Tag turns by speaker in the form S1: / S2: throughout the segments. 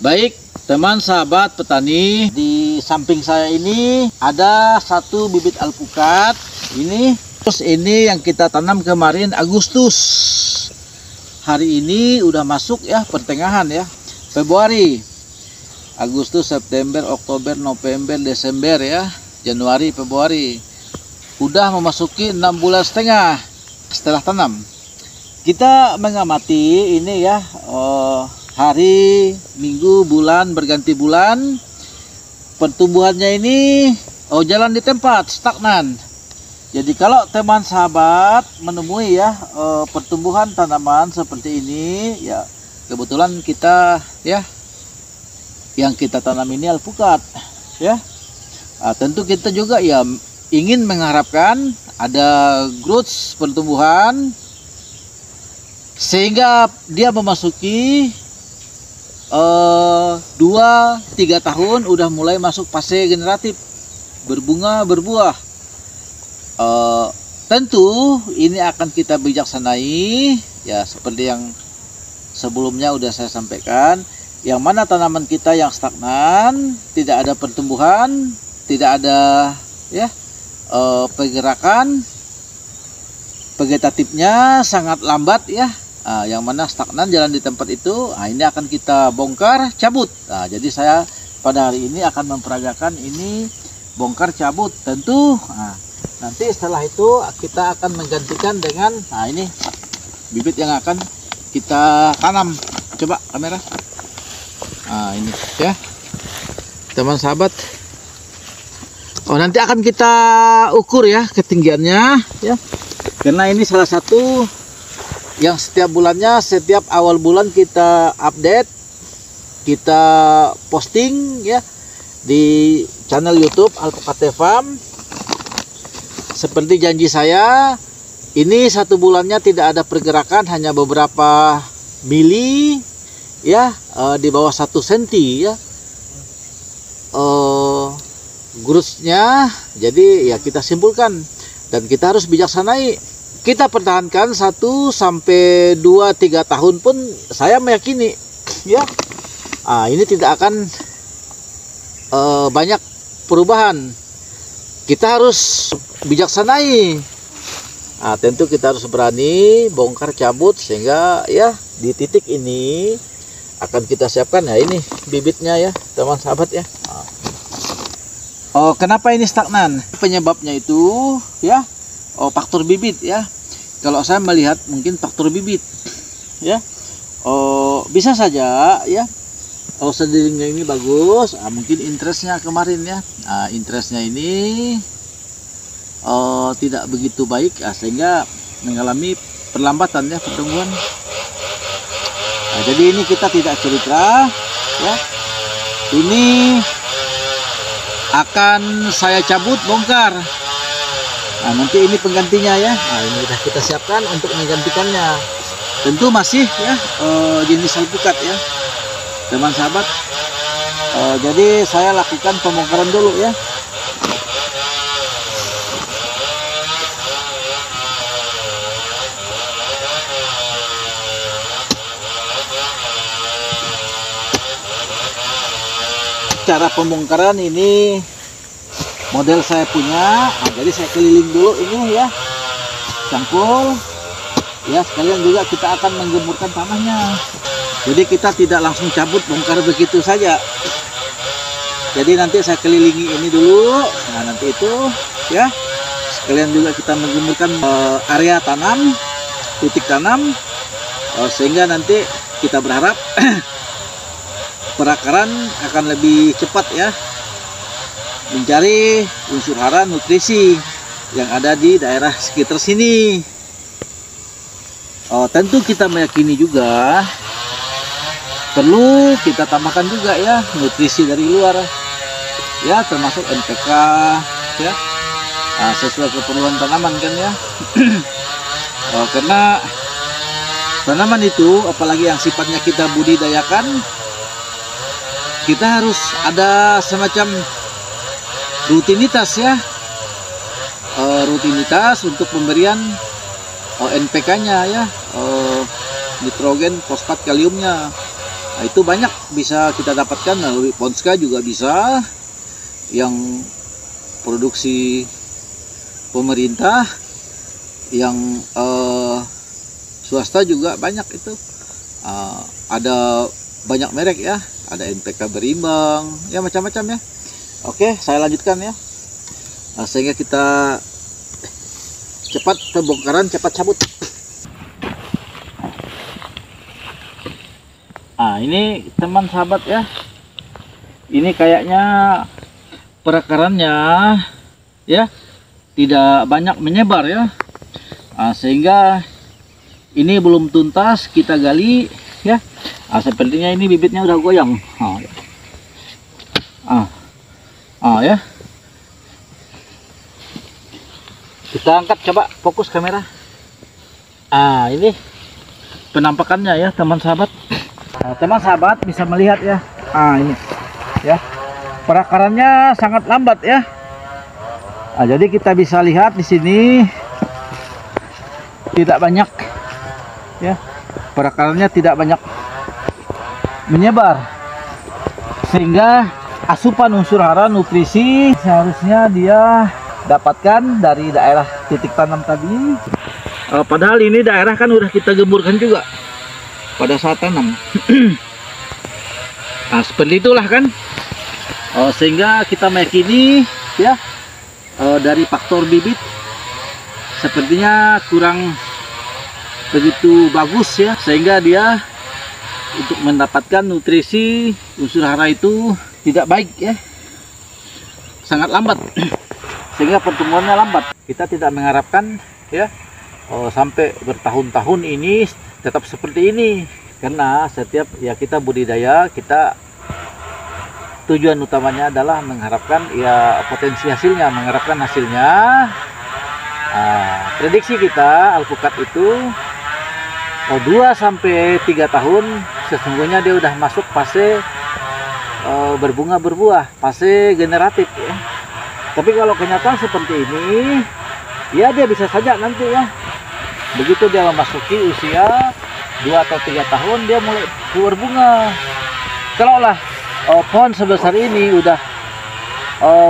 S1: Baik, teman sahabat petani, di samping saya ini ada satu bibit alpukat. Ini, terus ini yang kita tanam kemarin Agustus. Hari ini udah masuk ya, pertengahan ya, Februari, Agustus, September, Oktober, November, Desember ya, Januari, Februari. Udah memasuki 6 bulan setengah setelah tanam. Kita mengamati ini ya, hari, minggu, bulan, berganti bulan. Pertumbuhannya ini jalan di tempat, stagnan. Jadi kalau teman sahabat menemui ya pertumbuhan tanaman seperti ini, ya kebetulan kita ya yang kita tanam ini alpukat ya. Tentu kita juga ya ingin mengharapkan ada growth pertumbuhan sehingga dia memasuki 2-3 tahun udah mulai masuk fase generatif, berbunga berbuah. Tentu ini akan kita bijaksanai ya, seperti yang sebelumnya udah saya sampaikan, yang mana tanaman kita yang stagnan, tidak ada pertumbuhan, tidak ada ya pergerakan, vegetatifnya sangat lambat ya. Yang mana stagnan jalan di tempat itu, ini akan kita bongkar cabut. Jadi saya pada hari ini akan memperagakan ini bongkar cabut. Tentu nanti setelah itu kita akan menggantikan dengan ini bibit yang akan kita tanam. Coba kamera. Ini ya teman sahabat. Nanti akan kita ukur ya ketinggiannya ya, karena ini salah satu yang setiap bulannya, setiap awal bulan kita update, kita posting ya di channel YouTube Alpukat Farm. Seperti janji saya, ini 1 bulannya tidak ada pergerakan, hanya beberapa mili ya, di bawah 1 cm ya growth-nya. Jadi ya kita simpulkan dan kita harus bijaksanai. Kita pertahankan 1-2-3 tahun pun saya meyakini ya, ini tidak akan banyak perubahan. Kita harus bijaksanai. Tentu kita harus berani bongkar cabut sehingga ya di titik ini akan kita siapkan ya, ini bibitnya ya teman sahabat ya. Kenapa ini stagnan? Penyebabnya itu ya faktor bibit ya. Kalau saya melihat mungkin faktor bibit ya. Bisa saja ya. Seedlingnya ini bagus, mungkin interestnya kemarin ya. Interestnya ini tidak begitu baik sehingga mengalami perlambatan ya pertumbuhan. Jadi ini kita tidak cerita ya. Ini akan saya cabut bongkar. Nanti ini penggantinya ya. Ini udah kita siapkan untuk menggantikannya. Tentu masih ya jenis alpukat ya teman sahabat. Jadi saya lakukan pembongkaran dulu ya. Cara pembongkaran ini model saya punya. Jadi saya keliling dulu ini ya, cangkul ya, sekalian juga kita akan menggemburkan tanahnya. Jadi kita tidak langsung cabut bongkar begitu saja. Jadi nanti saya kelilingi ini dulu. Nanti itu ya sekalian juga kita menggemburkan area tanam, titik tanam, sehingga nanti kita berharap perakaran akan lebih cepat ya, mencari unsur hara nutrisi yang ada di daerah sekitar sini. Tentu kita meyakini juga perlu kita tambahkan juga ya nutrisi dari luar ya, termasuk NPK ya, sesuai keperluan tanaman kan ya. Karena tanaman itu apalagi yang sifatnya kita budidayakan, kita harus ada semacam rutinitas ya, rutinitas untuk pemberian NPK-nya ya, nitrogen, fosfat, kaliumnya. Nah, itu banyak bisa kita dapatkan melalui Ponska juga bisa, yang produksi pemerintah, yang swasta juga banyak itu. Ada banyak merek ya, ada NPK berimbang, ya macam-macam ya. Oke, saya lanjutkan ya. Sehingga kita cepat pembongkaran, cepat cabut. Ini teman sahabat ya, ini kayaknya perakarannya ya tidak banyak menyebar ya. Sehingga ini belum tuntas kita gali ya. Sepertinya ini bibitnya udah goyang. Ya. Kita angkat, coba fokus kamera. Ini penampakannya ya teman sahabat. Teman sahabat bisa melihat ya. Ini ya, perakarannya sangat lambat ya. Jadi kita bisa lihat di sini tidak banyak ya, perakarannya tidak banyak menyebar, sehingga asupan unsur hara nutrisi seharusnya dia dapatkan dari daerah titik tanam tadi. Padahal ini daerah kan udah kita gemburkan juga pada saat tanam. Seperti itulah kan. Sehingga kita meyakini ya, dari faktor bibit sepertinya kurang begitu bagus ya, sehingga dia untuk mendapatkan nutrisi unsur hara itu tidak baik ya, sangat lambat. Sehingga pertumbuhannya lambat. Kita tidak mengharapkan ya sampai bertahun-tahun ini tetap seperti ini, karena setiap ya kita budidaya, kita tujuan utamanya adalah mengharapkan ya potensi hasilnya, mengharapkan hasilnya. Prediksi kita alpukat itu 2-3 tahun sesungguhnya dia udah masuk fase berbunga berbuah, fase generatif ya. Tapi kalau kenyataan seperti ini ya, dia bisa saja nanti ya, begitu dia memasuki usia 2 atau 3 tahun dia mulai keluar bunga. Kalaulah pohon sebesar ini udah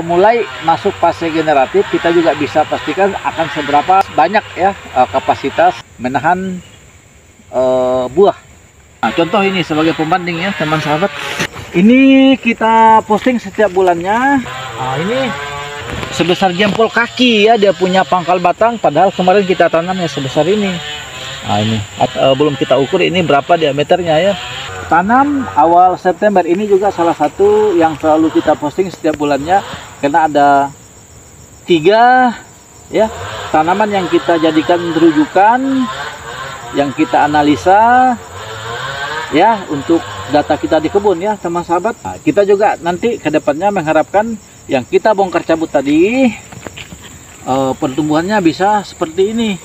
S1: mulai masuk fase generatif, kita juga bisa pastikan akan seberapa banyak ya kapasitas menahan buah. Contoh ini sebagai pembanding ya teman sahabat. Ini kita posting setiap bulannya. Ini sebesar jempol kaki ya, dia punya pangkal batang, padahal kemarin kita tanamnya sebesar ini. Ini belum kita ukur ini berapa diameternya ya. Tanam awal September, ini juga salah satu yang selalu kita posting setiap bulannya, karena ada 3 ya tanaman yang kita jadikan rujukan, yang kita analisa ya untuk data kita di kebun ya teman sahabat. Kita juga nanti kedepannya mengharapkan yang kita bongkar cabut tadi pertumbuhannya bisa seperti ini.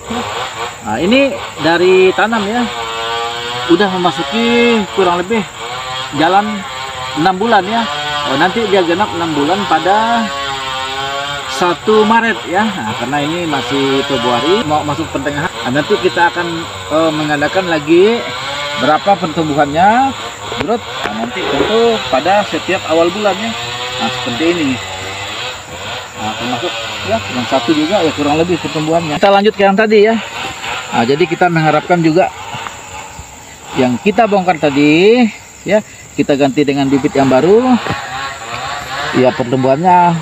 S1: Ini dari tanam ya, udah memasuki kurang lebih jalan 6 bulan ya. Nanti dia genap 6 bulan pada 1 Maret ya. Karena ini masih Februari mau masuk pertengahan, nanti kita akan mengadakan lagi berapa pertumbuhannya growth. Nanti tentu pada setiap awal bulannya. Seperti ini. Termasuk ya yang satu juga ya kurang lebih pertumbuhannya. Kita lanjut ke yang tadi ya. Jadi kita mengharapkan juga yang kita bongkar tadi ya, kita ganti dengan bibit yang baru ya, pertumbuhannya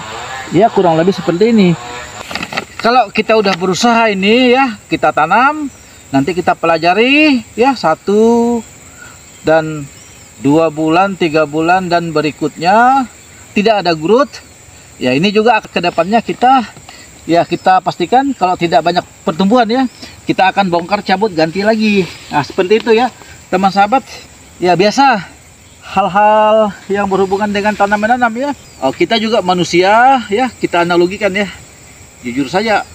S1: ya kurang lebih seperti ini. Kalau kita udah berusaha ini ya, kita tanam, nanti kita pelajari ya 1 dan 2 bulan, 3 bulan dan berikutnya tidak ada growth ya, ini juga kedepannya kita pastikan kalau tidak banyak pertumbuhan ya, kita akan bongkar cabut ganti lagi. Seperti itu ya teman sahabat ya. Biasa hal-hal yang berhubungan dengan tanam menanam ya, kita juga manusia ya, kita analogikan ya. Jujur saja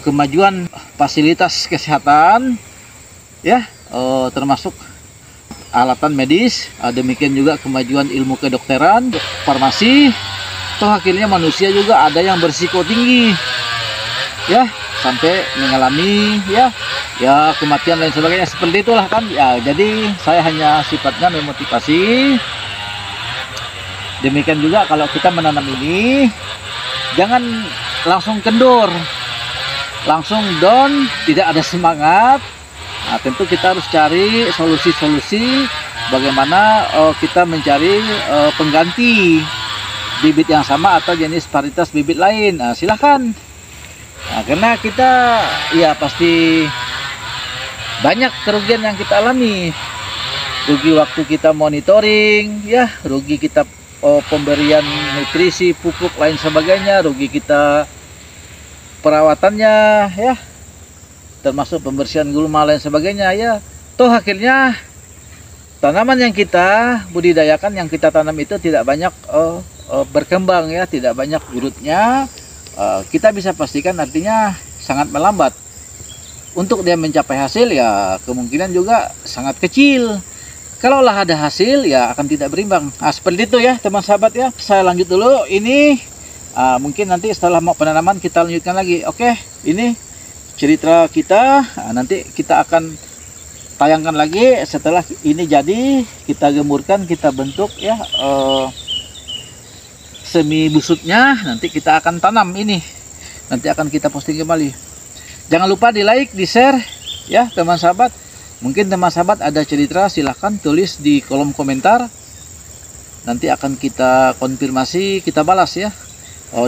S1: kemajuan fasilitas kesehatan ya, termasuk alatan medis, demikian juga kemajuan ilmu kedokteran, farmasi, toh akhirnya manusia juga ada yang berisiko tinggi ya, sampai mengalami ya kematian lain sebagainya, seperti itulah kan ya. Jadi saya hanya sifatnya memotivasi. Demikian juga kalau kita menanam ini, jangan langsung kendor, langsung down, tidak ada semangat. Nah, tentu kita harus cari solusi-solusi bagaimana kita mencari pengganti bibit yang sama atau jenis varietas bibit lain. Nah, silahkan. Nah, karena kita ya pasti banyak kerugian yang kita alami. Rugi waktu kita monitoring, ya, rugi kita pemberian nutrisi, pupuk lain sebagainya, rugi kita perawatannya, ya, termasuk pembersihan gulma lain sebagainya, ya. Toh akhirnya tanaman yang kita budidayakan, yang kita tanam itu tidak banyak berkembang, ya, tidak banyak urutnya. Kita bisa pastikan artinya sangat melambat. Untuk dia mencapai hasil ya kemungkinan juga sangat kecil. Kalaulah ada hasil ya akan tidak berimbang. Nah, seperti itu ya teman sahabat ya. Saya lanjut dulu. Ini mungkin nanti setelah mau penanaman kita lanjutkan lagi. Oke, ini cerita kita. Nanti kita akan tayangkan lagi setelah ini jadi, kita gemurkan, kita bentuk ya semi busutnya. Nanti kita akan tanam ini. Nanti akan kita posting kembali. Jangan lupa di like, di share ya teman sahabat. Mungkin teman sahabat ada cerita, silahkan tulis di kolom komentar. Nanti akan kita konfirmasi, kita balas ya.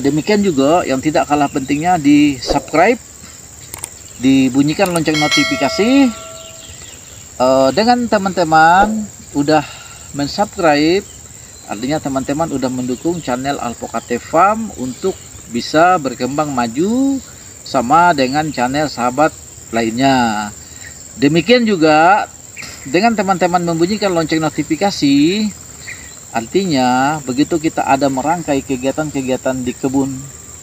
S1: Demikian juga yang tidak kalah pentingnya di subscribe, dibunyikan lonceng notifikasi. Dengan teman-teman udah mensubscribe, artinya teman-teman udah mendukung channel Alpocate Farm untuk bisa berkembang maju sama dengan channel sahabat lainnya. Demikian juga dengan teman-teman membunyikan lonceng notifikasi, artinya begitu kita ada merangkai kegiatan-kegiatan di kebun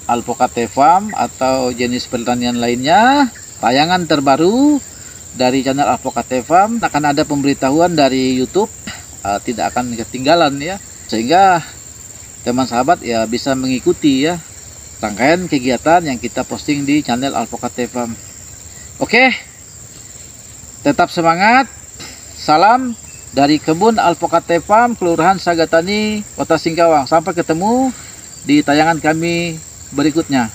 S1: Alpocate Farm atau jenis pertanian lainnya, tayangan terbaru dari channel Alpocate Farm akan ada pemberitahuan dari YouTube, tidak akan ketinggalan ya, sehingga teman sahabat ya bisa mengikuti ya rangkaian kegiatan yang kita posting di channel Alpocate Farm. Oke, tetap semangat. Salam dari kebun Alpocate Farm, Kelurahan Sagatani, Kota Singkawang. Sampai ketemu di tayangan kami berikutnya.